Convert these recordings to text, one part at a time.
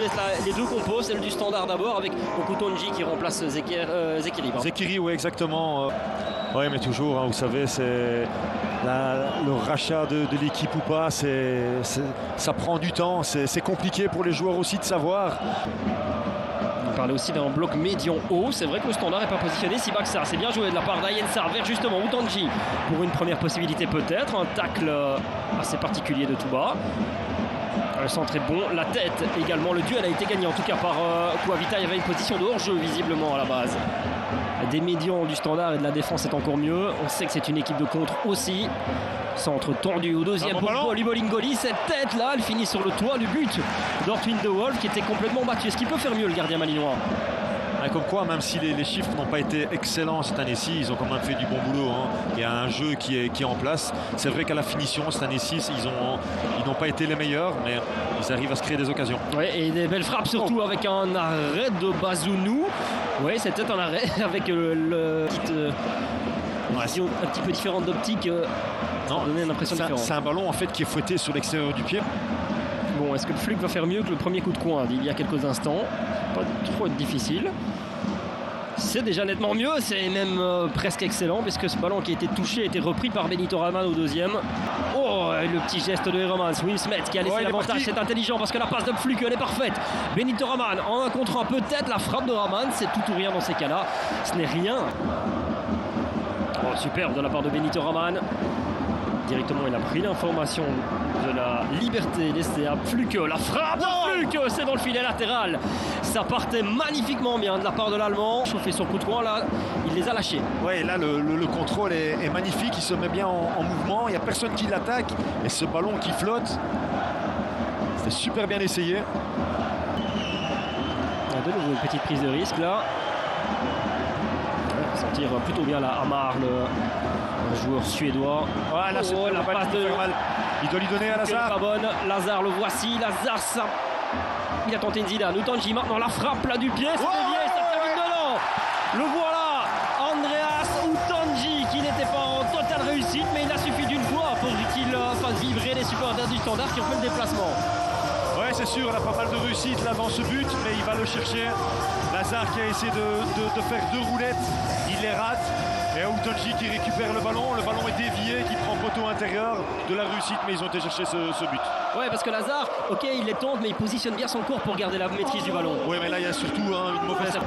laisse les deux compos, celle du Standard d'abord avec Okutonji qui remplace Zekiri. Zekiri, oui, exactement. Oui, mais toujours, vous savez, c'est le rachat de l'équipe ou pas, ça prend du temps, c'est compliqué pour les joueurs aussi de savoir. On parlait aussi d'un bloc médian haut, c'est vrai que le Standard n'est pas positionné. Sibaxa, c'est bien joué de la part d'Ayensar vers justement Utanji pour une première possibilité peut-être, un tacle assez particulier de tout bas. Le centre est bon, la tête également, le duel a été gagné en tout cas par Kouavita. Il y avait une position de hors-jeu visiblement à la base. Des médians du Standard et de la défense est encore mieux. On sait que c'est une équipe de contre aussi. Centre tendu au deuxième pour Bolingoli. Cette tête-là, elle finit sur le toit du but d'Ortwin de Wolf qui était complètement battu. Est-ce qu'il peut faire mieux le gardien malinois? Comme quoi, même si les chiffres n'ont pas été excellents cette année-ci, ils ont quand même fait du bon boulot. Il y a un jeu qui est en place. C'est vrai qu'à la finition, cette année-ci, ils n'ont pas été les meilleurs, mais ils arrivent à se créer des occasions. Oui, et des belles frappes surtout avec un arrêt de Bazounou. Oui, c'était un arrêt avec vision un petit peu différente d'optique. Non, donner une impression différente. C'est un ballon en fait qui est fouetté sur l'extérieur du pied. Bon, est-ce que le Fluc va faire mieux que le premier coup de coin d'il y a quelques instants? Pas trop difficile. C'est déjà nettement mieux, c'est même presque excellent puisque ce ballon qui a été touché a été repris par Benito Raman au deuxième. Oh, le petit geste de Hermans, Will Smith qui a laissé l'avantage, c'est intelligent parce que la passe de Fluke elle est parfaite. Benito Raman en un contre un, peut-être la frappe de Raman, c'est tout ou rien dans ces cas-là, ce n'est rien. Oh, superbe de la part de Benito Raman. Directement, il a pris l'information de la liberté laissée à Fluke. La frappe de Fluke, c'est dans le filet latéral. Ça partait magnifiquement bien de la part de l'Allemand. Chauffé sur coup de coin, là, il les a lâchés. Oui, là, le contrôle est magnifique. Il se met bien en mouvement. Il n'y a personne qui l'attaque. Et ce ballon qui flotte, c'est super bien essayé. De nouveau, une petite prise de risque, là. Sentir plutôt bien la Hamar, le joueur suédois. Voilà, la passe de mal. Il doit lui donner à Lazare. Pas bonne. Lazare, le voici. Lazare, ça. Il a tenté une Zidane. Utanji maintenant la frappe là du pied. C'est dévié, ça termine dedans. Le voilà, Andreas Utanji qui n'était pas en totale réussite, mais il a suffi d'une fois pour qu'il fasse vibrer les supporters du Standard qui ont fait le déplacement. Ouais, c'est sûr, il a pas mal de réussite là dans ce but, mais il va le chercher. Lazare qui a essayé de faire deux roulettes, il les rate. Et Utanji qui récupère le ballon est dévié, qui prend poteau intérieur, de la réussite, mais ils ont été chercher ce but. Ouais, parce que Lazare, ok, il les tente, mais il positionne bien son corps pour garder la maîtrise du ballon. Oui, mais là, il y a surtout une mauvaise...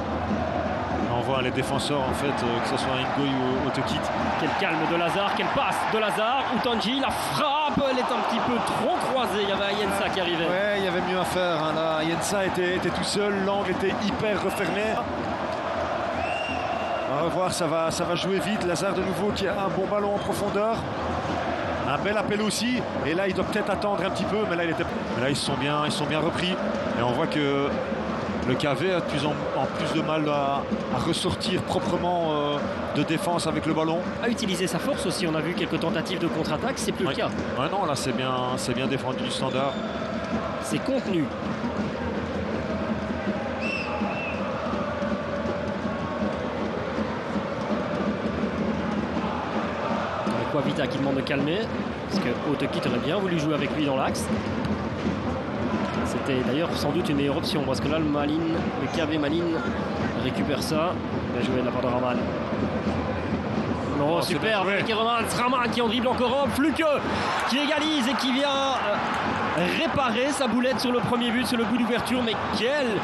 On voit les défenseurs, en fait, que ce soit Ngoy ou Otokit. Quel calme de Lazare, quelle passe de Lazare. Utanji, la frappe, elle est un petit peu trop croisée. Il y avait Ayensa qui arrivait. Ouais, il y avait mieux à faire. Là, Ayensa était tout seul, l'angle était hyper refermé. On va voir, ça va jouer vite. Lazare de nouveau qui a un bon ballon en profondeur. Un bel appel aussi. Et là, il doit peut-être attendre un petit peu. Mais là, ils sont bien repris. Et on voit que le KV a de plus en plus de mal à ressortir proprement de défense avec le ballon. A utilisé sa force aussi. On a vu quelques tentatives de contre-attaque. C'est plus le cas. Ouais, non, là, c'est bien défendu du Standard. C'est contenu. Vita qui demande de calmer parce que Otokit aurait bien voulu jouer avec lui dans l'axe. C'était d'ailleurs sans doute une meilleure option parce que là le KV Malines récupère ça. Bien joué de la part de Raman. Oh, super avec Raman qui en dribble encore un. Fluke qui égalise et qui vient réparer sa boulette sur le premier but, sur le but d'ouverture. Mais quelle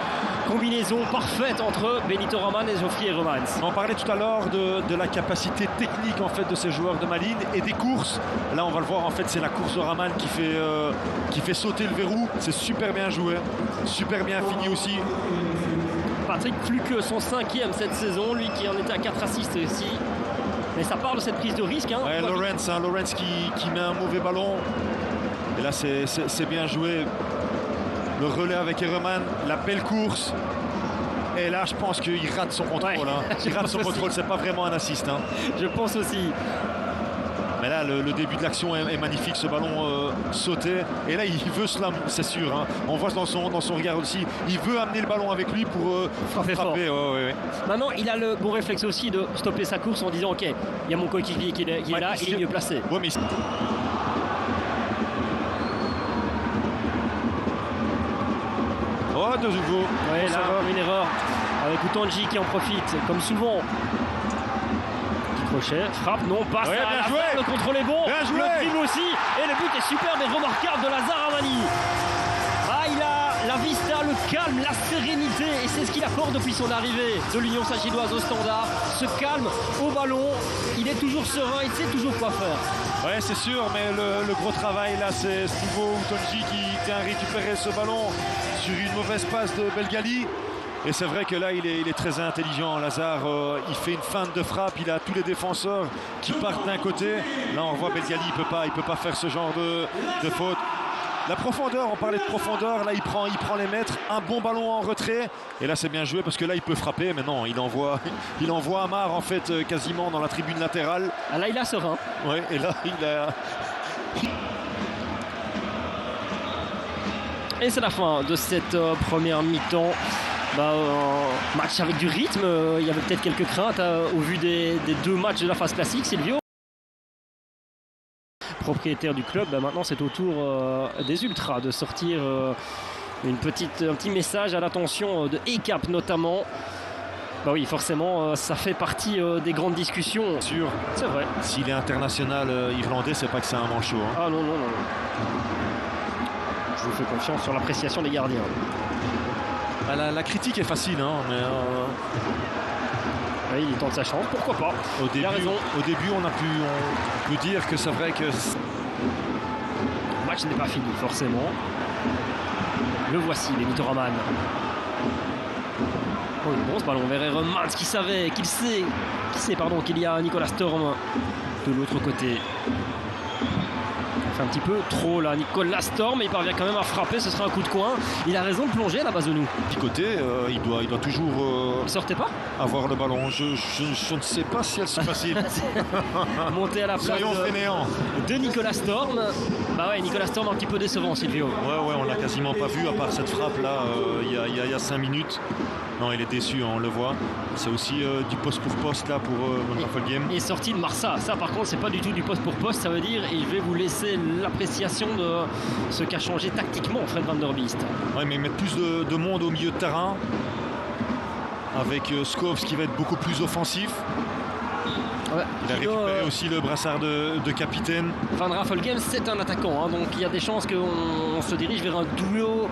combinaison parfaite entre Benito Raman et Geoffrey Hermans. On parlait tout à l'heure de la capacité technique en fait de ces joueurs de Malines et des courses. Là on va le voir, en fait c'est la course de Raman qui fait sauter le verrou. C'est super bien joué, super bien fini aussi. Patrick Fluke, son 5e cette saison, lui qui en était à 4 assists ici. Mais ça parle de cette prise de risque. Ouais, Lawrence qui met un mauvais ballon. Et là c'est bien joué. Le relais avec Herman, la belle course. Et là, je pense qu'il rate son contrôle. Ouais, il rate son contrôle, c'est pas vraiment un assist. Je pense aussi. Mais là, le début de l'action est magnifique, ce ballon sauté. Et là, il veut cela, c'est sûr. On voit dans son regard aussi. Il veut amener le ballon avec lui pour frapper. Ouais. Maintenant, il a le bon réflexe aussi de stopper sa course en disant ok, il y a mon coéquipier qui est là, il est mieux placé. Ouais, mais... Oh, fois de nouveau. Ouais, là, une erreur avec Utonji qui en profite, comme souvent. Crochet, frappe, non, passe ouais, à joué. Le contrôle est bon, bien joué. Le dribble aussi, et le but est superbe et remarquable de Lazare Amani. Ah, il a la vista, le calme, la sérénité, et c'est ce qu'il apporte depuis son arrivée de l'Union Saint-Gilloise au Standard. Ce calme au ballon, il est toujours serein, il sait toujours quoi faire. Ouais, c'est sûr, mais le gros travail là, c'est Stivo Utonji qui vient récupérer ce ballon sur une mauvaise passe de Belgali. Et c'est vrai que là, il est très intelligent. Lazare, il fait une feinte de frappe. Il a tous les défenseurs qui partent d'un côté. Là, on voit Belgali, il peut pas faire ce genre de faute. La profondeur, on parlait de profondeur. Là, il prend les mètres. Un bon ballon en retrait. Et là, c'est bien joué parce que là, il peut frapper. Mais non, il envoie Amar, en fait, quasiment dans la tribune latérale. Ah, là, il a serein. Ouais, et là, il a... Et c'est la fin de cette première mi-temps. Match avec du rythme, il y avait peut-être quelques craintes au vu des deux matchs de la phase classique. Silvio, propriétaire du club, maintenant c'est au tour des Ultras de sortir un petit message à l'attention de ECAP notamment. Oui, forcément, ça fait partie des grandes discussions. Sûr, c'est vrai. S'il est international irlandais, c'est pas que c'est un manchot. Hein. Ah non. Je vous fais confiance sur l'appréciation des gardiens. La critique est facile, hein, mais oui, il tente sa chance, pourquoi pas. Il a raison. Au début, on peut dire que c'est vrai que le match n'est pas fini, forcément. Le voici, Benito Raman. Oh, une grosse ballon vers Hermans qui sait qu'il y a Nicolas Storm de l'autre côté. Un petit peu trop là, Nicolas Storm, mais il parvient quand même à frapper, ce sera un coup de coin. Il a raison de plonger à la base de nous. Du côté, il doit toujours il sortait pas avoir le ballon. Je ne sais pas si elle se facile. Monter à la place de Nicolas Storm. Nicolas Storm un petit peu décevant, Silvio. Ouais, on l'a quasiment pas vu à part cette frappe là il y a 5 minutes. Non, il est déçu, on le voit. C'est aussi du poste pour poste là pour Raphaël Game. Et sorti de Marsa. Ça par contre c'est pas du tout du poste pour poste, ça veut dire, et je vais vous laisser l'appréciation de ce qu'a changé tactiquement Fred Van Der Biest. Ouais, mais mettre plus de monde au milieu de terrain avec Skovs qui va être beaucoup plus offensif. Ouais, il a récupéré aussi le brassard de capitaine. Van Raffelgem, c'est un attaquant, hein, donc il y a des chances qu'on se dirige vers un duo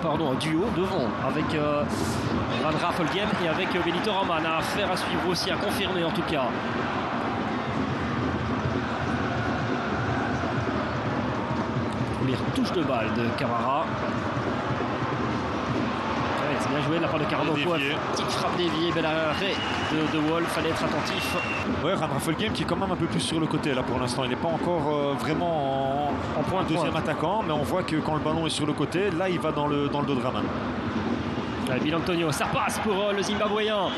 devant avec Van Raffelgem et avec Benito Raman. À faire, à suivre aussi, à confirmer en tout cas. Première touche de balle de Camara. C'est bien joué de la part de Carlo. Petite frappe déviée, bel arrêt de Wolf, fallait être attentif. Ouais, Van Raffelgem qui est quand même un peu plus sur le côté là pour l'instant. Il n'est pas encore vraiment en point deuxième attaquant, mais on voit que quand le ballon est sur le côté, là il va dans le dos de Raman. Bill Antonio, ça passe pour le Zimbabwéen.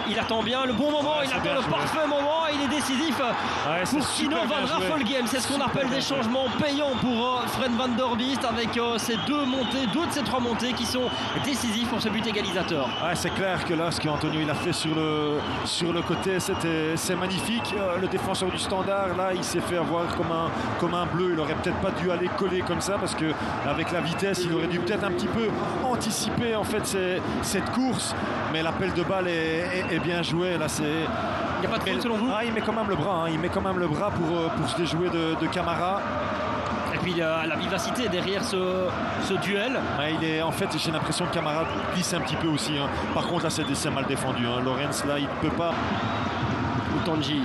Il attend bien le bon moment, il attend le parfait moment et il est décisif pour Kino Van Raffelgem. C'est ce qu'on appelle des changements payants pour Fred Van Der Biest avec ces deux de ces trois montées qui sont décisifs pour ce but égalisateur. Ouais, c'est clair que là, ce qu'Antonio il a fait sur le côté, c'est magnifique. Le défenseur du Standard, là, il s'est fait avoir comme un bleu. Il aurait peut-être pas dû aller coller comme ça parce que avec la vitesse, il aurait dû peut-être un petit peu anticiper en fait cette course. Mais l'appel de balle est bien joué. Là, il n'y a pas de faute selon vous? Il met quand même le bras. Il met quand même le bras pour se déjouer de Camara. Et puis la vivacité derrière ce duel. Ouais, en fait, j'ai l'impression que Camara glisse un petit peu aussi. Hein. Par contre, là, c'est mal défendu. Hein. Lorenz, là, il ne peut pas. Utonji,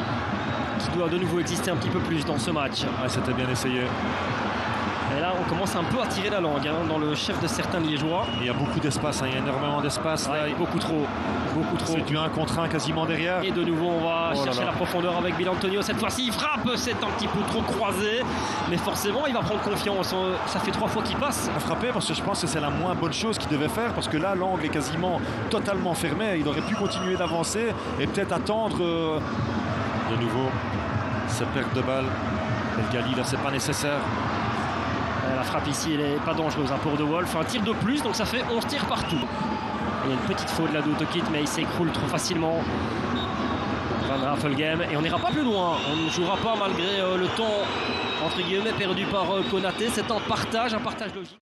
qui doit de nouveau exister un petit peu plus dans ce match. Ouais, c'était bien essayé. Et là, on commence un peu à tirer la langue dans le chef de certains Liégeois. Il y a beaucoup d'espace, il y a énormément d'espace. Ouais, beaucoup trop. C'est du 1 contre 1 quasiment derrière. Et de nouveau, on va chercher la profondeur avec Bill Antonio. Cette fois-ci, il frappe, c'est un petit peu trop croisé. Mais forcément, il va prendre confiance. Ça fait 3 fois qu'il passe. Il a frappé parce que je pense que c'est la moins bonne chose qu'il devait faire. Parce que là, l'angle est quasiment totalement fermé. Il aurait pu continuer d'avancer et peut-être attendre. De nouveau, cette perte de balle. Belgali, là, c'est pas nécessaire. La frappe ici, elle n'est pas dangereuse pour De Wolf. Un tir de plus, donc ça fait 11 tirs partout. Il y a une petite faute là d'Autokit, mais il s'écroule trop facilement. Van Raffelgem. Et on n'ira pas plus loin. On ne jouera pas malgré le temps, entre guillemets, perdu par Konaté. C'est un partage logique.